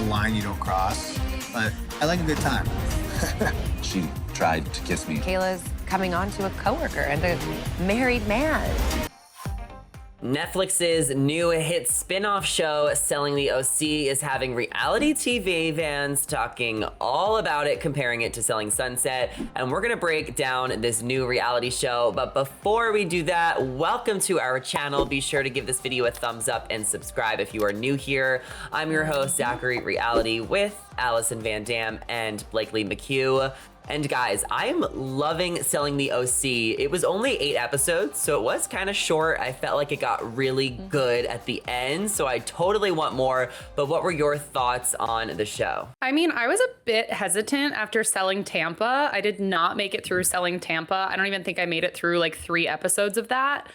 line you don't cross, but I like a good time. She tried to kiss me. Kayla's coming on to a coworker and a married man. Netflix's new hit spin-off show, Selling the OC, is having reality TV fans talking all about it, comparing it to Selling Sunset, and we're gonna break down this new reality show. But before we do that, welcome to our channel. Be sure to give this video a thumbs up and subscribe if you are new here. I'm your host, Zachary Reality, with Allison Van Dam and Blakely McHugh. And guys, I am loving Selling the OC. It was only 8 episodes, so it was kind of short. I felt like it got really good at the end, so I totally want more. But what were your thoughts on the show? I mean, I was a bit hesitant after Selling Tampa. I did not make it through Selling Tampa. I don't even think I made it through like 3 episodes of that.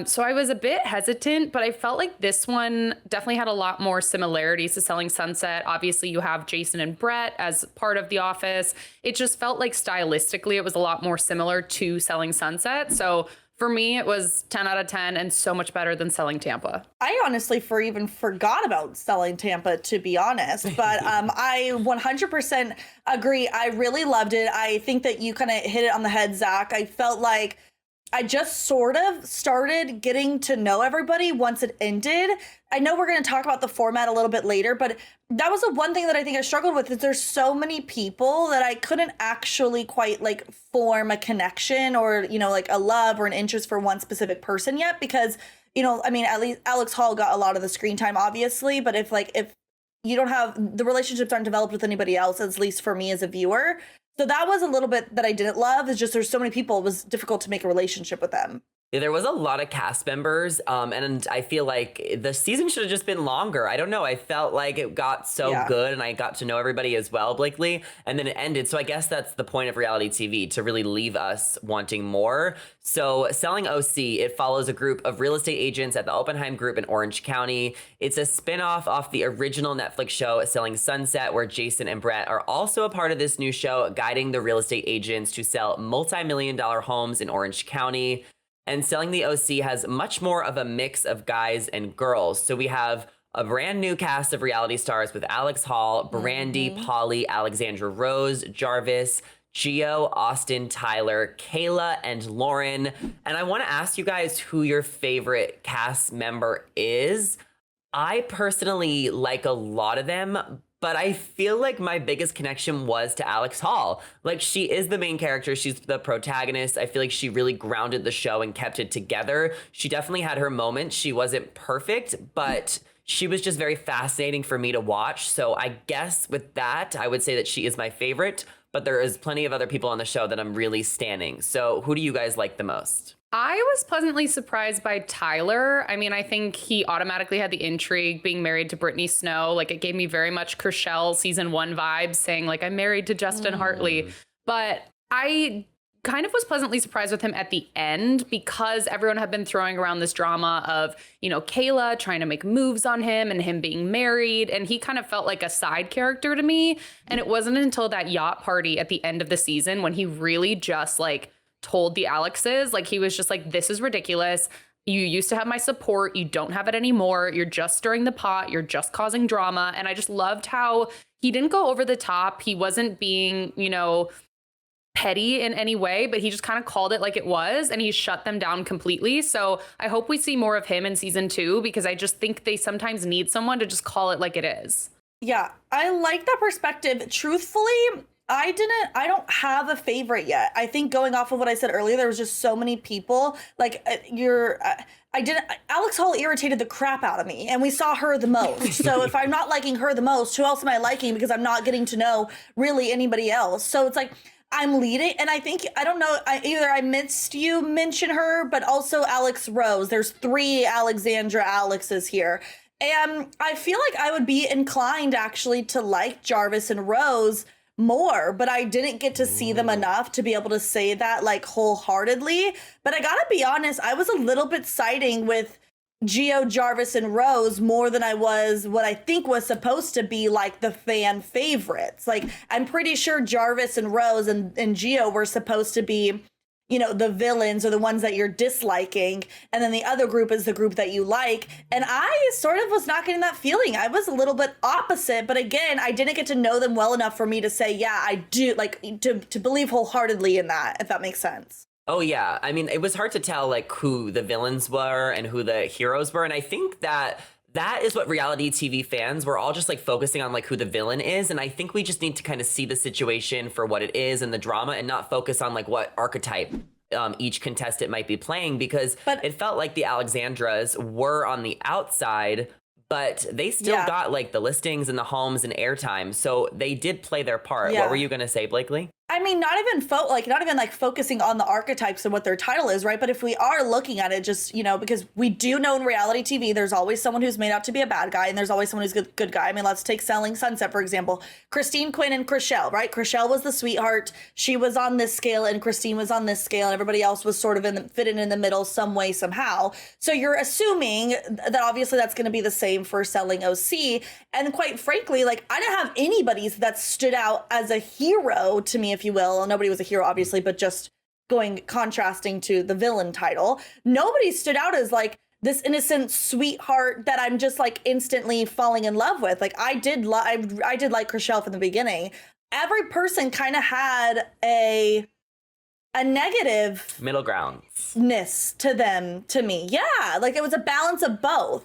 So I was a bit hesitant, but I felt like this one definitely had a lot more similarities to Selling Sunset. Obviously, you have Jason and Brett as part of The Office. It just felt like stylistically, it was a lot more similar to Selling Sunset. So for me, it was 10 out of 10 and so much better than Selling Tampa. I honestly even forgot about Selling Tampa, to be honest. But I 100% agree. I really loved it. I think that you kind of hit it on the head, Zach. I felt like I just sort of started getting to know everybody once it ended. I know we're going to talk about the format a little bit later, but that was the one thing that I think I struggled with, is there's so many people that I couldn't actually quite like form a connection or, you know, like a love or an interest for one specific person yet, because, you know, I mean, at least Alex Hall got a lot of the screen time, obviously, but if you don't have, the relationships aren't developed with anybody else, at least for me as a viewer. So that was a little bit that I didn't love. It's just there's so many people, it was difficult to make a relationship with them. There was a lot of cast members, and I feel like the season should have just been longer. I don't know. I felt like it got so good, and I got to know everybody as well, Blakely, and then it ended. So I guess that's the point of reality TV, to really leave us wanting more. So Selling OC, it follows a group of real estate agents at the Oppenheim Group in Orange County. It's a spinoff off the original Netflix show, Selling Sunset, where Jason and Brett are also a part of this new show, guiding the real estate agents to sell multi-million-dollar homes in Orange County. And Selling the OC has much more of a mix of guys and girls. So we have a brand new cast of reality stars with Alex Hall, Brandy, Polly, Alexandra Rose, Jarvis, Gio, Austin, Tyler, Kayla, and Lauren. And I want to ask you guys who your favorite cast member is. I personally like a lot of them, but I feel like my biggest connection was to Alex Hall. Like, she is the main character. She's the protagonist. I feel like she really grounded the show and kept it together. She definitely had her moments. She wasn't perfect, but she was just very fascinating for me to watch. So I guess with that, I would say that she is my favorite, but there is plenty of other people on the show that I'm really standing. So who do you guys like the most? I was pleasantly surprised by Tyler. I mean, I think he automatically had the intrigue being married to Brittany Snow. Like, it gave me very much Chrishell season 1 vibes, saying like, I'm married to Justin Hartley. But I kind of was pleasantly surprised with him at the end, because everyone had been throwing around this drama of, you know, Kayla trying to make moves on him and him being married. And he kind of felt like a side character to me. And it wasn't until that yacht party at the end of the season when he really just like told the Alexes, like, he was just like, this is ridiculous. You used to have my support. You don't have it anymore. You're just stirring the pot. You're just causing drama. And I just loved how he didn't go over the top. He wasn't being, you know, petty in any way, but he just kind of called it like it was, and he shut them down completely. So I hope we see more of him in season 2, because I just think they sometimes need someone to just call it like it is. Yeah, I like that perspective. Truthfully, I don't have a favorite yet. I think going off of what I said earlier, there was just so many people. Like, Alex Hall irritated the crap out of me, and we saw her the most. So if I'm not liking her the most, who else am I liking? Because I'm not getting to know really anybody else. So it's like, I'm leading, and I think, I don't know, either I missed you mention her, but also Alex Rose. There's 3 Alexandra Alexes here. And I feel like I would be inclined actually to like Jarvis and Rose more, but I didn't get to see them enough to be able to say that like wholeheartedly. But I gotta be honest, I was a little bit siding with Gio, Jarvis, and Rose more than I was what I think was supposed to be like the fan favorites. Like, I'm pretty sure Jarvis and Rose and Gio were supposed to be, the villains or the ones that you're disliking, and then the other group is the group that you like. And I sort of was not getting that feeling. I was a little bit opposite, but again, I didn't get to know them well enough for me to say, yeah, I do, like, to believe wholeheartedly in that, if that makes sense. Oh yeah, I mean, it was hard to tell like who the villains were and who the heroes were, and I think that is what reality TV fans were all just like focusing on, like who the villain is. And I think we just need to kind of see the situation for what it is and the drama, and not focus on like what archetype each contestant might be playing, because it felt like the Alexandras were on the outside, but they still got like the listings and the homes and airtime. So they did play their part. What were you going to say, Blakely? I mean, not even focusing on the archetypes and what their title is, right? But if we are looking at it, just, because we do know in reality TV, there's always someone who's made out to be a bad guy, and there's always someone who's a good guy. I mean, let's take Selling Sunset, for example. Christine Quinn and Chrishell, right? Chrishell was the sweetheart. She was on this scale, and Christine was on this scale, and everybody else was sort of fitting in the middle some way, somehow. So you're assuming that obviously that's going to be the same for Selling OC. And quite frankly, like, I didn't have anybody that stood out as a hero to me, if you will. Nobody was a hero, obviously, but just contrasting to the villain title, nobody stood out as like this innocent sweetheart that I'm just like instantly falling in love with. Like, I did like Chrishell from the beginning. Every person kind of had a negative middle groundness to them, to me. Yeah, like it was a balance of both.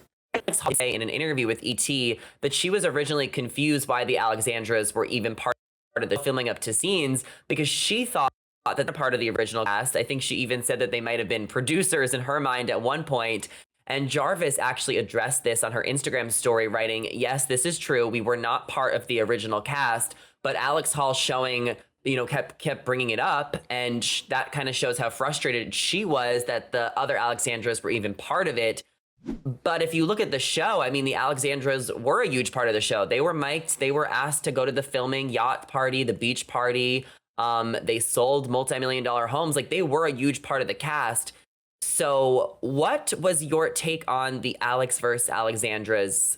In an interview with ET that she was originally confused why the Alexandras were even part of the filming up to scenes, because she thought that they're part of the original cast. I think she even said that they might have been producers in her mind at one point. And Jarvis actually addressed this on her Instagram story, writing, "Yes, this is true. We were not part of the original cast, but Alex Hall showing, kept bringing it up, and that kind of shows how frustrated she was that the other Alexandras were even part of it." But if you look at the show, I mean, the Alexandras were a huge part of the show. They were mic'd. They were asked to go to the filming, yacht party, the beach party. They sold multi-million-dollar homes. Like, they were a huge part of the cast. So what was your take on the Alex versus Alexandras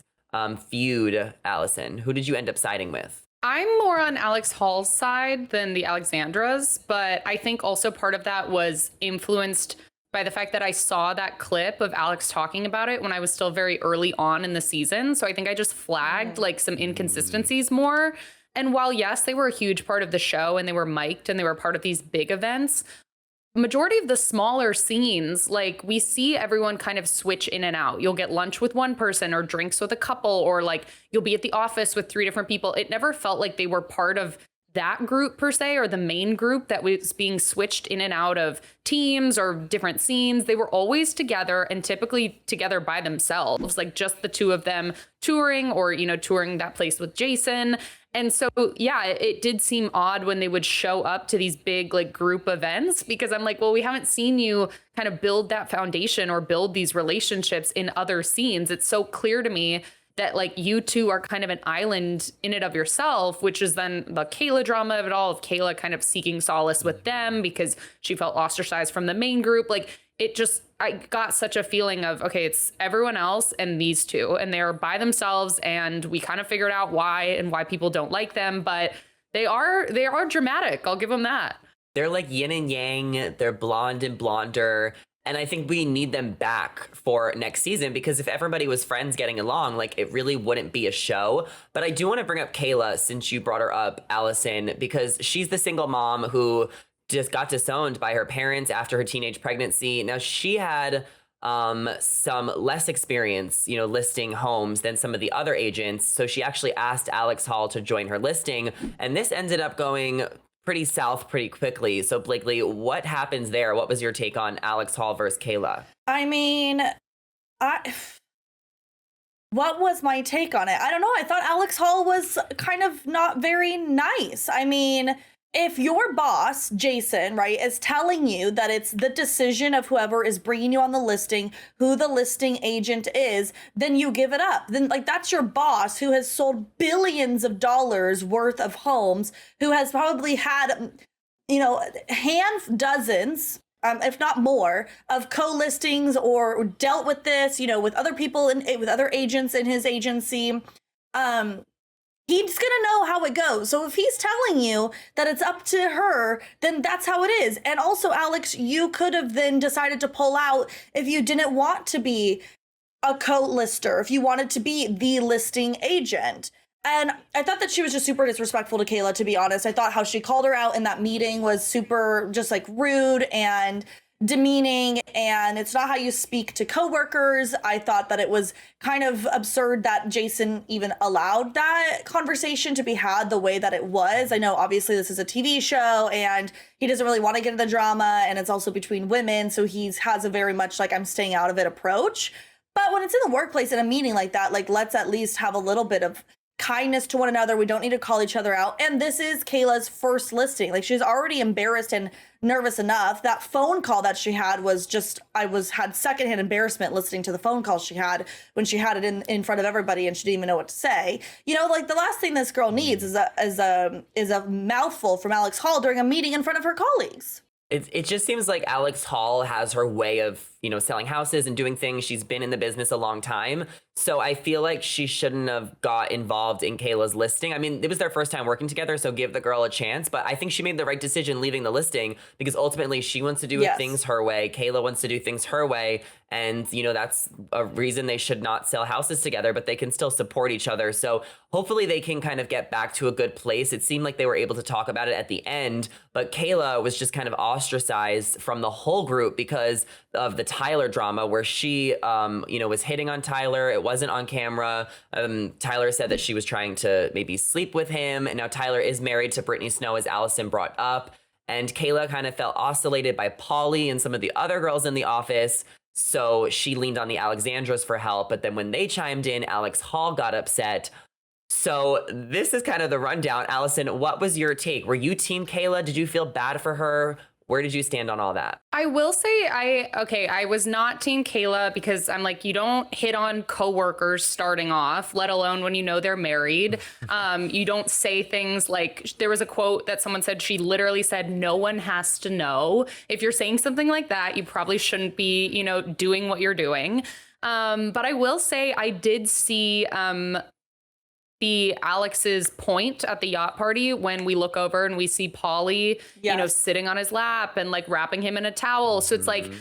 feud, Allison? Who did you end up siding with? I'm more on Alex Hall's side than the Alexandras, but I think also part of that was influenced by the fact that I saw that clip of Alex talking about it when I was still very early on in the season. So I think I just flagged like some inconsistencies more. And while, yes, they were a huge part of the show and they were mic'd and they were part of these big events, majority of the smaller scenes, like, we see everyone kind of switch in and out. You'll get lunch with one person or drinks with a couple, or like you'll be at the office with 3 different people. It never felt like they were part of that group per se, or the main group that was being switched in and out of teams or different scenes. They were always together, and typically together by themselves, like just the two of them touring, or, touring that place with Jason. And so, yeah, it did seem odd when they would show up to these big like group events, because I'm like, well, we haven't seen you kind of build that foundation or build these relationships in other scenes. It's so clear to me that like you two are kind of an island in and of yourself, which is then the Kayla drama of it all, of Kayla kind of seeking solace with them because she felt ostracized from the main group. Like, I got such a feeling of, okay, it's everyone else and these two, and they're by themselves, and we kind of figured out why people don't like them, but they are dramatic. I'll give them that. They're like yin and yang. They're blonde and blonder. And I think we need them back for next season, because if everybody was friends getting along, like, it really wouldn't be a show. But I do want to bring up Kayla, since you brought her up, Allison, because she's the single mom who just got disowned by her parents after her teenage pregnancy. Now, she had some less experience, listing homes than some of the other agents. So she actually asked Alex Hall to join her listing. And this ended up going pretty south pretty quickly. So Blakely, what happens there? What was your take on Alex Hall versus Kayla? I mean, what was my take on it? I don't know. I thought Alex Hall was kind of not very nice. I mean, if your boss, Jason, right, is telling you that it's the decision of whoever is bringing you on the listing, who the listing agent is, then you give it up. Then, like, that's your boss, who has sold billions of dollars worth of homes, who has probably had, dozens, if not more, of co-listings or dealt with this, with other people and with other agents in his agency. he's gonna know how it goes. So if he's telling you that it's up to her, then that's how it is. And also, Alex, you could have then decided to pull out if you didn't want to be a co-lister, if you wanted to be the listing agent. And I thought that she was just super disrespectful to Kayla, to be honest. I thought how she called her out in that meeting was super just like rude and demeaning, and it's not how you speak to coworkers. I thought that it was kind of absurd that Jason even allowed that conversation to be had the way that it was. I know obviously this is a TV show and he doesn't really want to get into the drama, and it's also between women, so he has a very much like I'm staying out of it approach. But when it's in the workplace in a meeting like that, like let's at least have a little bit of kindness to one another. We don't need to call each other out. And this is Kayla's first listing. Like she's already embarrassed and nervous enough. That phone call that she had was just, had secondhand embarrassment listening to the phone call she had when she had it in front of everybody and she didn't even know what to say. You know, like the last thing this girl needs is a mouthful from Alex Hall during a meeting in front of her colleagues. It just seems like Alex Hall has her way of, selling houses and doing things. She's been in the business a long time. So I feel like she shouldn't have got involved in Kayla's listing. I mean, it was their first time working together, so give the girl a chance. But I think she made the right decision leaving the listing because ultimately she wants to do things her way. Kayla wants to do things her way. And, that's a reason they should not sell houses together, but they can still support each other. So hopefully they can kind of get back to a good place. It seemed like they were able to talk about it at the end, but Kayla was just kind of ostracized from the whole group because of the Tyler drama where she, was hitting on Tyler. It wasn't on camera. Tyler said that she was trying to maybe sleep with him. And now Tyler is married to Brittany Snow, as Allison brought up. And Kayla kind of felt oscillated by Pauly and some of the other girls in the office. So she leaned on the Alexandras for help. But then when they chimed in, Alex Hall got upset. So this is kind of the rundown. Allison, what was your take? Were you team Kayla? Did you feel bad for her? Where did you stand on all that? I will say I was not team Kayla because I'm like, you don't hit on coworkers starting off, let alone when you know they're married. You don't say things like, there was a quote that someone said, she literally said, no one has to know. If you're saying something like that, you probably shouldn't be, doing what you're doing. But I will say I did see the Alex's point at the yacht party when we look over and we see Pauly, sitting on his lap and like wrapping him in a towel. So it's like,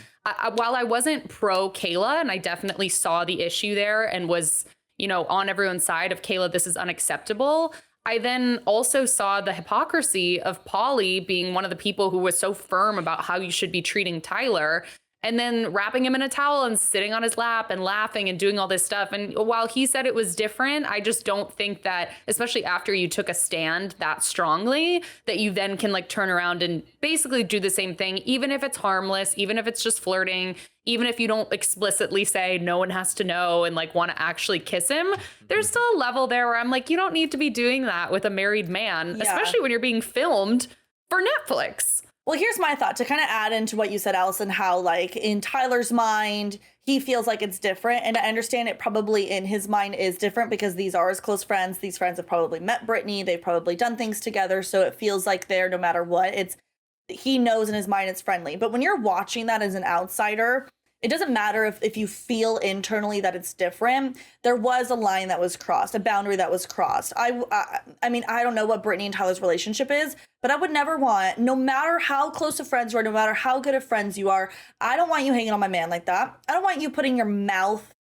while I wasn't pro Kayla and I definitely saw the issue there and was, on everyone's side of Kayla, this is unacceptable. I then also saw the hypocrisy of Pauly being one of the people who was so firm about how you should be treating Tyler, and then wrapping him in a towel and sitting on his lap and laughing and doing all this stuff. And while he said it was different, I just don't think that, especially after you took a stand that strongly, that you then can like turn around and basically do the same thing, even if it's harmless, even if it's just flirting, even if you don't explicitly say no one has to know and like want to actually kiss him. There's still a level there where I'm like, you don't need to be doing that with a married man, especially when you're being filmed for Netflix. Well, here's my thought to kind of add into what you said, Allison, how like in Tyler's mind, he feels like it's different. And I understand it probably in his mind is different because these are his close friends. These friends have probably met Brittany. They've probably done things together. So it feels like they're, no matter what, he knows in his mind it's friendly. But when you're watching that as an outsider, it doesn't matter if you feel internally that it's different. There was a line that was crossed, a boundary that was crossed. I mean, I don't know what Brittany and Tyler's relationship is, but I would never want, no matter how close of friends you are, no matter how good of friends you are, I don't want you hanging on my man like that. I don't want you putting your mouth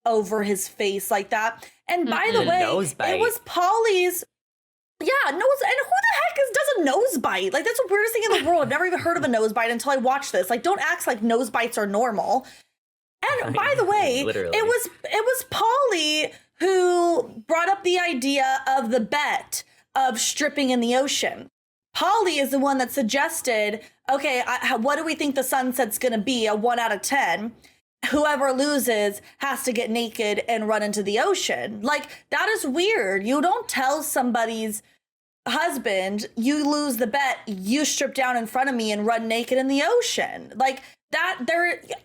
over his face like that. And by the way, it was Pauly's. Yeah, nose, and who the heck does a nose bite? Like, that's the weirdest thing in the world. I've never even heard of a nose bite until I watched this. Like, don't act like nose bites are normal. And by the way, Literally. it was Pauly who brought up the idea of the bet of stripping in the ocean. Pauly is the one that suggested, okay, what do we think the sunset's going to be? A 1 out of 10. Whoever loses has to get naked and run into the ocean. Like, that is weird. You don't tell somebody's husband, you lose the bet, you strip down in front of me and run naked in the ocean. Like that,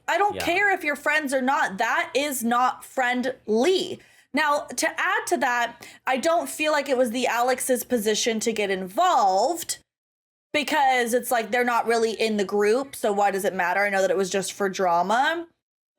I don't care if you're friends or not. That is not friendly. Now, to add to that, I don't feel like it was the Alex's position to get involved because it's like they're not really in the group. So why does it matter? I know that it was just for drama.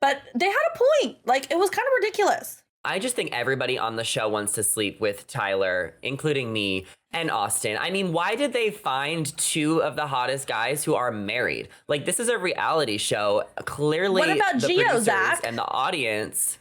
But they had a point. Like, it was kind of ridiculous. I just think everybody on the show wants to sleep with Tyler, including me and Austin. I mean, why did they find two of the hottest guys who are married? Like, this is a reality show. Clearly, What about the Gio, producers Zach? and the audience.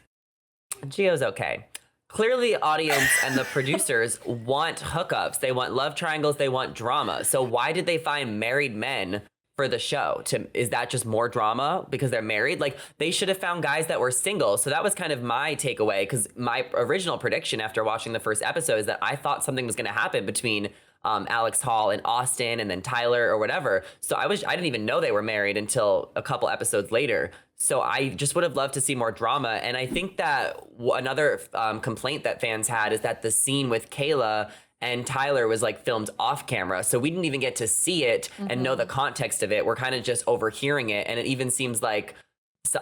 Gio's okay. Clearly, the audience and the producers want hookups. They want love triangles. They want drama. So why did they find married men for the show? Is that just more drama because they're married? Like, they should have found guys that were single. So that was kind of my takeaway, because my original prediction after watching the first episode is that I thought something was going to happen between Alex Hall and Austin and then Tyler or whatever. So I didn't even know they were married until a couple episodes later. So I just would have loved to see more drama. And I think that another complaint that fans had is that the scene with Kayla and Tyler was like filmed off camera. So we didn't even get to see it and know the context of it. We're kind of just overhearing it. And it even seems like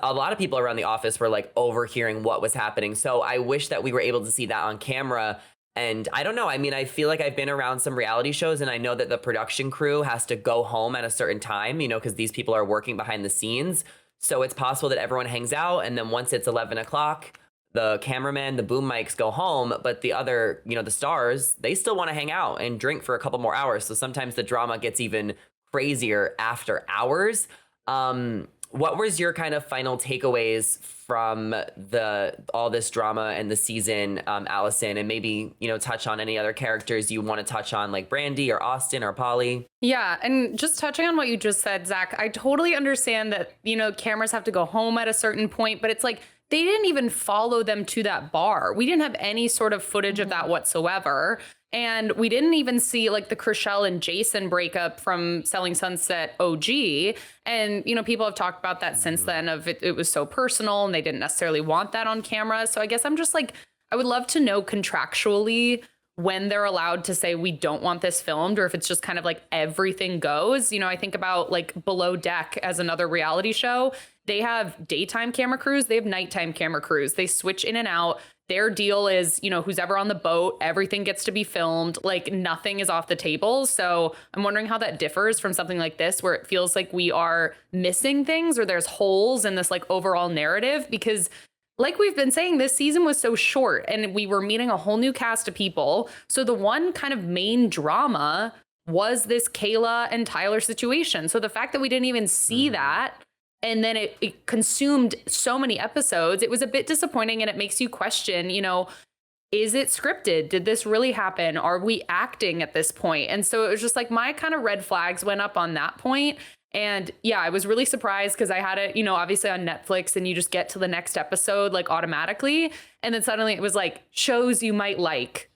a lot of people around the office were like overhearing what was happening. So I wish that we were able to see that on camera. And I don't know. I mean, I feel like I've been around some reality shows and I know that the production crew has to go home at a certain time, you know, because these people are working behind the scenes. So it's possible that everyone hangs out. And then once it's 11 o'clock, the cameraman, the boom mics go home, but the other, you know, the stars, they still want to hang out and drink for a couple more hours. So sometimes the drama gets even crazier after hours. What was your kind of final takeaways from all this drama and the season, Allison? And maybe, you know, touch on any other characters you want to touch on, like Brandy or Austin or Polly. Yeah, and just touching on what you just said, Zach, I totally understand that, you know, cameras have to go home at a certain point, but it's like, they didn't even follow them to that bar. We didn't have any sort of footage of that whatsoever. And we didn't even see like the Chrishell and Jason breakup from Selling Sunset OG. And, you know, people have talked about that since then of it was so personal and they didn't necessarily want that on camera. So I guess I'm just like, I would love to know contractually when they're allowed to say we don't want this filmed, or if it's just kind of like everything goes. You know, I think about like Below Deck as another reality show. They have daytime camera crews, they have nighttime camera crews. They switch in and out. Their deal is, you know, who's ever on the boat, everything gets to be filmed, like nothing is off the table. So I'm wondering how that differs from something like this, where it feels like we are missing things or there's holes in this like overall narrative, because like we've been saying, this season was so short and we were meeting a whole new cast of people. So the one kind of main drama was this Kayla and Tyler situation. So the fact that we didn't even see that, and then it consumed so many episodes, it was a bit disappointing, and it makes you question, you know, is it scripted? Did this really happen? Are we acting at this point? And so it was just like my kind of red flags went up on that point. And yeah, I was really surprised because I had it, you know, obviously on Netflix, and you just get to the next episode like automatically. And then suddenly it was like shows you might like.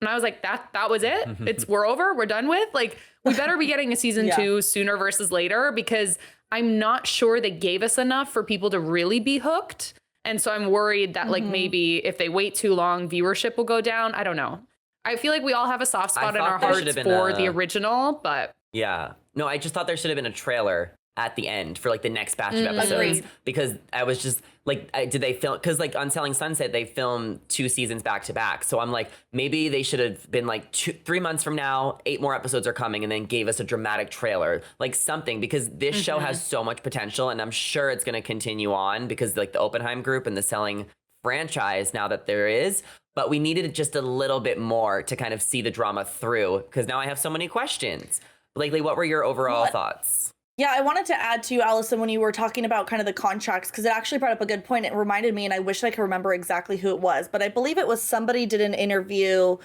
And I was like, that was it. We're over. We're done with. Like, we better be getting a season 2 sooner versus later, because I'm not sure they gave us enough for people to really be hooked. And so I'm worried that like maybe if they wait too long, viewership will go down. I don't know. I feel like we all have a soft spot in our hearts for the original, but yeah. No, I just thought there should have been a trailer at the end for like the next batch of episodes. Because I was just like, did they film? Because like on Selling Sunset, they filmed 2 seasons back to back. So I'm like, maybe they should have been like 3 months from now, 8 more episodes are coming, and then gave us a dramatic trailer, like something, because this show has so much potential, and I'm sure it's going to continue on because like the Oppenheim Group and the Selling franchise now that there is. But we needed just a little bit more to kind of see the drama through, because now I have so many questions. Blakely, what were your overall thoughts? Yeah, I wanted to add to Allison when you were talking about kind of the contracts, because it actually brought up a good point. It reminded me, and I wish I could remember exactly who it was, but I believe it was somebody did an interview.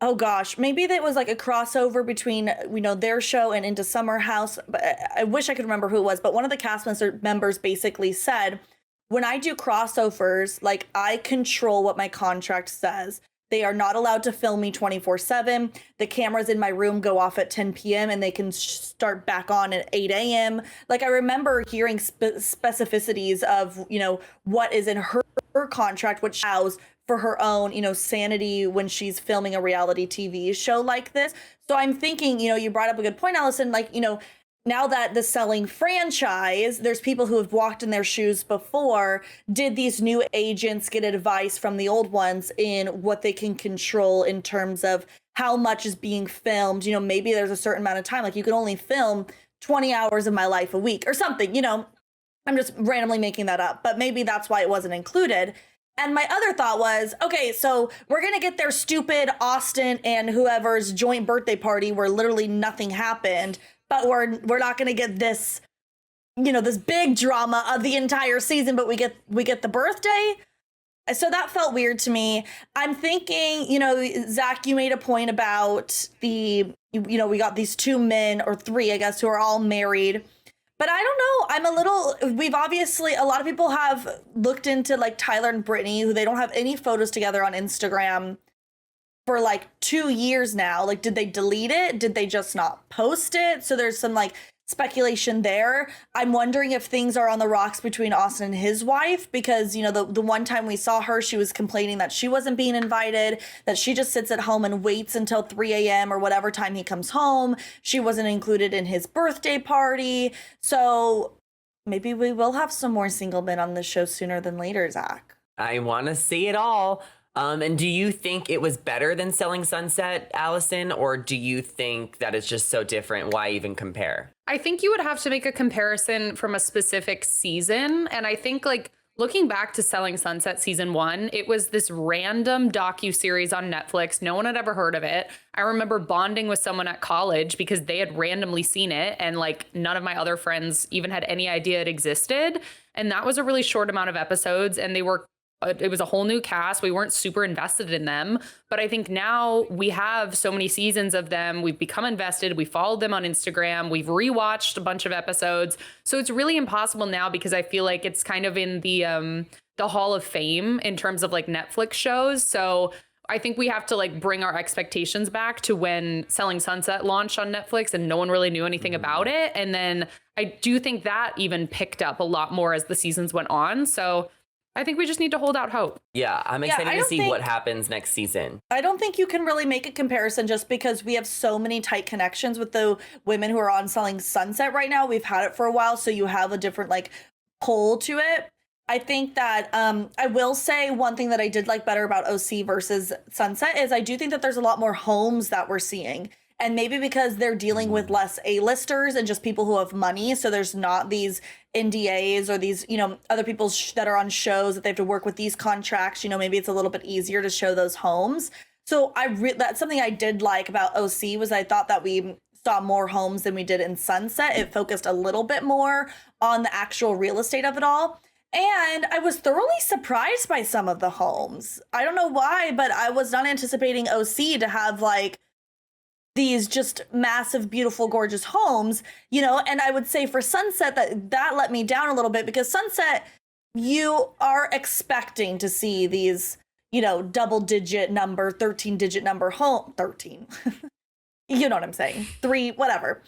Oh gosh, maybe that was like a crossover between, you know, their show and Into Summer House. But I wish I could remember who it was. But one of the cast members basically said, when I do crossovers, like I control what my contract says. They are not allowed to film me 24/7. The cameras in my room go off at 10 p.m. and they can start back on at 8 a.m. Like, I remember hearing specificities of, you know, what is in her contract, which allows for her own, you know, sanity when she's filming a reality TV show like this. So I'm thinking, you know, you brought up a good point, Allison, like, you know, now that the Selling franchise, there's people who have walked in their shoes before. Did these new agents get advice from the old ones in what they can control in terms of how much is being filmed? You know, maybe there's a certain amount of time, like you can only film 20 hours of my life a week or something, you know, I'm just randomly making that up, but maybe that's why it wasn't included. And my other thought was, okay, so we're going to get their stupid Austin and whoever's joint birthday party where literally nothing happened, but we're not going to get this, this big drama of the entire season, but we get the birthday. So that felt weird to me. I'm thinking, Zach, you made a point about we got these 2 men or 3, I guess, who are all married. But I don't know. We've obviously, a lot of people have looked into like Tyler and Brittany, who they don't have any photos together on Instagram for like 2 years now. Like, did they delete it? Did they just not post it? So there's some like speculation there. I'm wondering if things are on the rocks between Austin and his wife, because, the one time we saw her, she was complaining that she wasn't being invited, that she just sits at home and waits until 3 a.m. or whatever time he comes home. She wasn't included in his birthday party. So maybe we will have some more single men on the show sooner than later, Zach. I want to see it all. And do you think it was better than Selling Sunset, Allison? Or do you think that it's just so different? Why even compare? I think you would have to make a comparison from a specific season. And I think like looking back to Selling Sunset season 1, it was this random docuseries on Netflix. No one had ever heard of it. I remember bonding with someone at college because they had randomly seen it. And like none of my other friends even had any idea it existed. And that was a really short amount of episodes. And it was a whole new cast. We weren't super invested in them. But I think now we have so many seasons of them. We've become invested. We followed them on Instagram. We've rewatched a bunch of episodes. So it's really impossible now because I feel like it's kind of in the Hall of Fame in terms of like Netflix shows. So I think we have to like bring our expectations back to when Selling Sunset launched on Netflix and no one really knew anything about it. And then I do think that even picked up a lot more as the seasons went on. So I think we just need to hold out hope. Yeah, I'm excited to see what happens next season. I don't think you can really make a comparison just because we have so many tight connections with the women who are on Selling Sunset right now. We've had it for a while, so you have a different like pull to it. I think that I will say one thing that I did like better about OC versus Sunset is I do think that there's a lot more homes that we're seeing. And maybe because they're dealing with less A-listers and just people who have money. So there's not these NDAs or these, other people that are on shows that they have to work with these contracts. Maybe it's a little bit easier to show those homes. So that's something I did like about OC was I thought that we saw more homes than we did in Sunset. It focused a little bit more on the actual real estate of it all. And I was thoroughly surprised by some of the homes. I don't know why, but I was not anticipating OC to have like these just massive, beautiful, gorgeous homes, and I would say for Sunset that let me down a little bit because Sunset, you are expecting to see these, double-digit number, 13-digit number home, 13. You know what I'm saying? 3, whatever.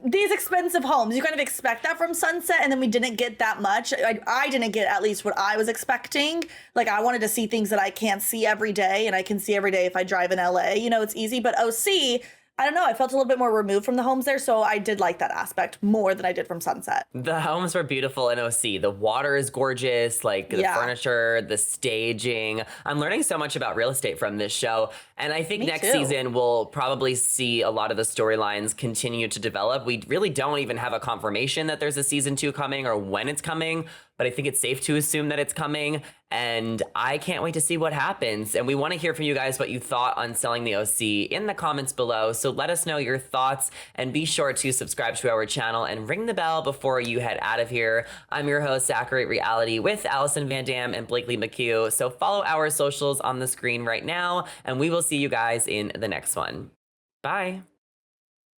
These expensive homes, you kind of expect that from Sunset, and then we didn't get that much. I didn't get at least what I was expecting. Like, I wanted to see things that I can't see every day, and I can see every day if I drive in LA. It's easy. But OC, I don't know. I felt a little bit more removed from the homes there, so I did like that aspect more than I did from Sunset. The homes were beautiful in OC. The water is gorgeous, like the furniture, the staging. I'm learning so much about real estate from this show. And I think next season we'll probably see a lot of the storylines continue to develop. We really don't even have a confirmation that there's a season 2 coming or when it's coming, but I think it's safe to assume that it's coming. And I can't wait to see what happens. And we want to hear from you guys what you thought on Selling the OC in the comments below. So let us know your thoughts and be sure to subscribe to our channel and ring the bell before you head out of here. I'm your host, Accurate Reality, with Allison Van Dam and Blakely McHugh. So follow our socials on the screen right now, and we will see you guys in the next one. Bye.